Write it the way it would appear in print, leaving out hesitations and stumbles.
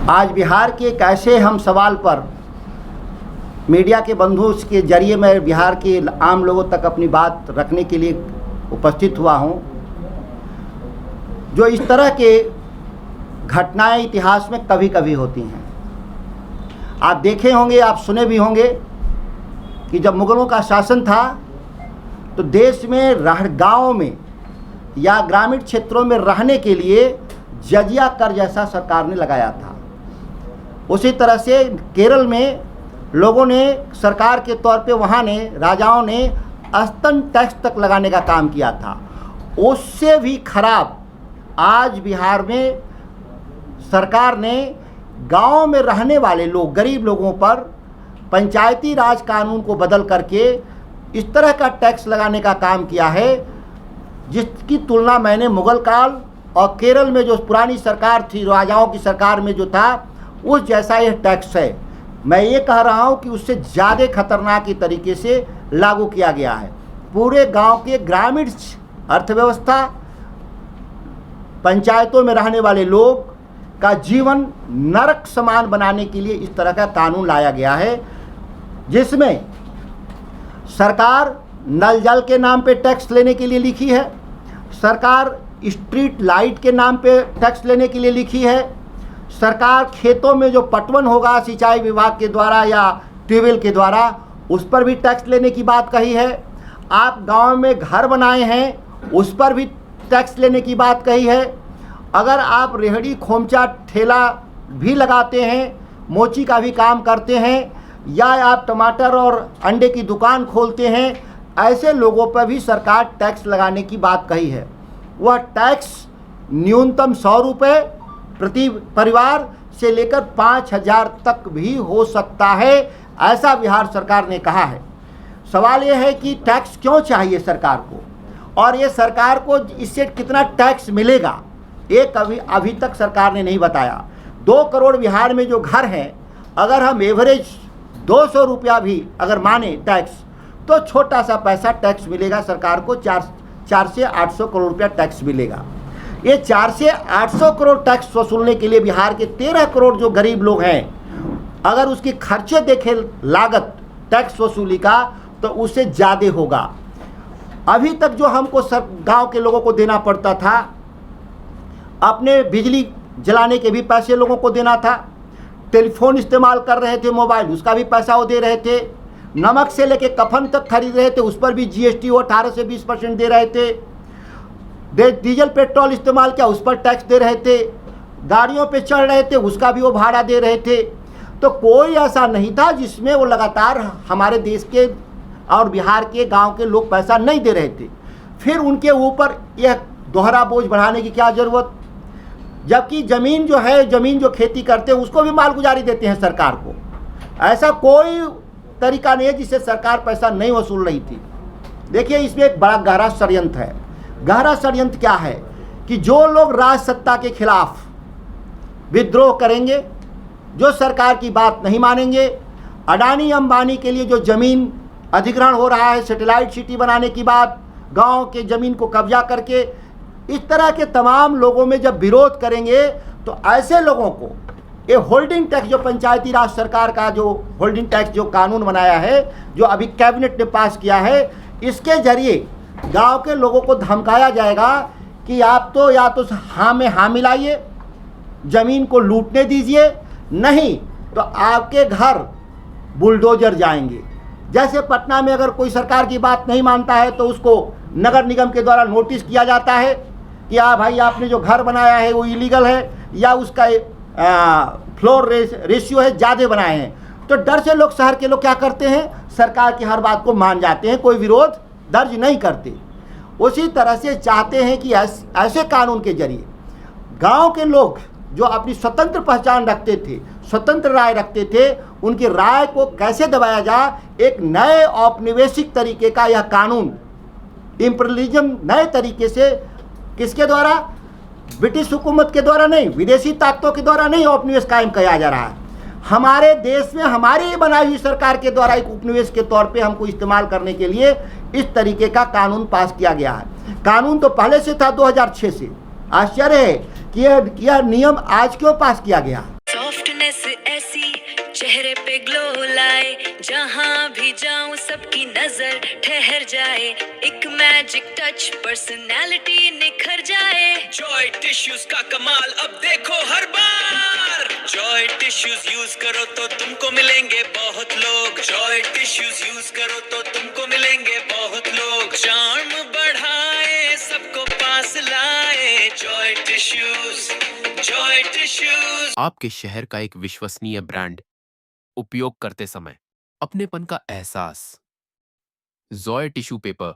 आज बिहार के एक ऐसे हम सवाल पर मीडिया के बंधुओं के जरिए मैं बिहार के आम लोगों तक अपनी बात रखने के लिए उपस्थित हुआ हूं, जो इस तरह के घटनाएं इतिहास में कभी कभी होती हैं। आप देखे होंगे, आप सुने भी होंगे कि जब मुगलों का शासन था तो देश में गाँव में या ग्रामीण क्षेत्रों में रहने के लिए जजिया कर जैसा सरकार ने लगाया था। उसी तरह से केरल में लोगों ने सरकार के तौर पे वहाँ ने राजाओं ने स्तन टैक्स तक लगाने का काम किया था। उससे भी खराब आज बिहार में सरकार ने गांव में रहने वाले लोग, गरीब लोगों पर पंचायती राज कानून को बदल करके इस तरह का टैक्स लगाने का काम किया है जिसकी तुलना मैंने मुगल काल और केरल में जो पुरानी सरकार थी, राजाओं की सरकार में जो था, उस जैसा यह टैक्स है। मैं ये कह रहा हूँ कि उससे ज़्यादा खतरनाक तरीके से लागू किया गया है। पूरे गांव के ग्रामीण अर्थव्यवस्था, पंचायतों में रहने वाले लोग का जीवन नरक समान बनाने के लिए इस तरह का कानून लाया गया है, जिसमें सरकार नल जल के नाम पे टैक्स लेने के लिए लिखी है, सरकार स्ट्रीट लाइट के नाम पे टैक्स लेने के लिए लिखी है, सरकार खेतों में जो पटवन होगा सिंचाई विभाग के द्वारा या ट्यूबवेल के द्वारा उस पर भी टैक्स लेने की बात कही है। आप गांव में घर बनाए हैं उस पर भी टैक्स लेने की बात कही है। अगर आप रेहड़ी खोमचा ठेला भी लगाते हैं, मोची का भी काम करते हैं, या आप टमाटर और अंडे की दुकान खोलते हैं, ऐसे लोगों पर भी सरकार टैक्स लगाने की बात कही है। वह टैक्स न्यूनतम 100 रुपये प्रति परिवार से लेकर 5,000 तक भी हो सकता है, ऐसा बिहार सरकार ने कहा है। सवाल यह है कि टैक्स क्यों चाहिए सरकार को, और ये सरकार को इससे कितना टैक्स मिलेगा, ये अभी तक सरकार ने नहीं बताया। 2 करोड़ बिहार में जो घर हैं, अगर हम एवरेज 200 रुपया भी अगर माने टैक्स, तो छोटा सा पैसा टैक्स मिलेगा सरकार को। 4 से 800 करोड़ रुपया टैक्स मिलेगा। ये 4 से 800 करोड़ टैक्स वसूलने के लिए बिहार के 13 करोड़ जो गरीब लोग हैं, अगर उसकी खर्चे देखें लागत टैक्स वसूली का, तो उससे ज़्यादा होगा। अभी तक जो हमको गांव के लोगों को देना पड़ता था, अपने बिजली जलाने के भी पैसे लोगों को देना था, टेलीफोन इस्तेमाल कर रहे थे, मोबाइल, उसका भी पैसा वो दे रहे थे, नमक से लेके कफन तक खरीद रहे थे, उस पर भी GST वो 18 से 20% दे रहे थे, डीजल पेट्रोल इस्तेमाल किया उस पर टैक्स दे रहे थे, गाड़ियों पे चढ़ रहे थे उसका भी वो भाड़ा दे रहे थे। तो कोई ऐसा नहीं था जिसमें वो लगातार हमारे देश के और बिहार के गांव के लोग पैसा नहीं दे रहे थे। फिर उनके ऊपर यह दोहरा बोझ बढ़ाने की क्या ज़रूरत, जबकि ज़मीन जो है, ज़मीन जो खेती करते हैं उसको भी मालगुजारी देते हैं सरकार को। ऐसा कोई तरीका नहीं है जिससे सरकार पैसा नहीं वसूल रही थी। देखिए, इसमें एक बड़ा गहरा षड्यंत्र है। गहरा षड्यंत्र क्या है कि जो लोग राज सत्ता के खिलाफ विद्रोह करेंगे, जो सरकार की बात नहीं मानेंगे, अडानी अंबानी के लिए जो ज़मीन अधिग्रहण हो रहा है, सैटेलाइट सिटी बनाने की बात, गांव के ज़मीन को कब्जा करके, इस तरह के तमाम लोगों में जब विरोध करेंगे, तो ऐसे लोगों को ये होल्डिंग टैक्स, जो पंचायती राज सरकार का जो होल्डिंग टैक्स जो कानून बनाया है, जो अभी कैबिनेट ने पास किया है, इसके जरिए गांव के लोगों को धमकाया जाएगा कि आप तो या तो हाँ में हाँ मिलाइए, ज़मीन को लूटने दीजिए, नहीं तो आपके घर बुलडोजर जाएंगे। जैसे पटना में अगर कोई सरकार की बात नहीं मानता है तो उसको नगर निगम के द्वारा नोटिस किया जाता है कि हाँ भाई, आपने जो घर बनाया है वो इलीगल है, या उसका फ्लोर रेशियो है ज़्यादा बनाए हैं। तो डर से लोग, शहर के लोग क्या करते हैं, सरकार की हर बात को मान जाते हैं, कोई विरोध दर्ज नहीं करते। उसी तरह से चाहते हैं कि ऐसे कानून के जरिए गांव के लोग जो अपनी स्वतंत्र पहचान रखते थे, स्वतंत्र राय रखते थे, उनकी राय को कैसे दबाया जाए। एक नए औपनिवेशिक तरीके का यह कानून, इम्पीरियलिज्म, नए तरीके से, किसके द्वारा, ब्रिटिश हुकूमत के द्वारा नहीं, विदेशी ताकतों के द्वारा नहीं औपनिवेश कायम किया जा रहा है। हमारे देश में हमारी बनाई हुई सरकार के द्वारा एक उपनिवेश के तौर पे हमको इस्तेमाल करने के लिए इस तरीके का कानून पास किया गया है। कानून तो पहले से था 2006 से। आश्चर्य है कि यह नियम आज क्यों पास किया गया। चेहरे पे ग्लो लाए, जहां भी जाऊं सबकी नजर ठहर जाए, एक मैजिक टच पर्सनालिटी निखर जाए। जॉय टिश्यूज का कमाल अब देखो हर बार। जॉय टिश्यूज यूज करो तो तुमको मिलेंगे बहुत लोग। जॉय टिश्यूज यूज करो तो तुमको मिलेंगे बहुत लोग। चार्म बढ़ाए, सबको पास लाए। Joy tissues, Joy tissues. आपके शहर का एक विश्वसनीय ब्रांड। उपयोग करते समय अपनेपन का एहसास। Joy tissue paper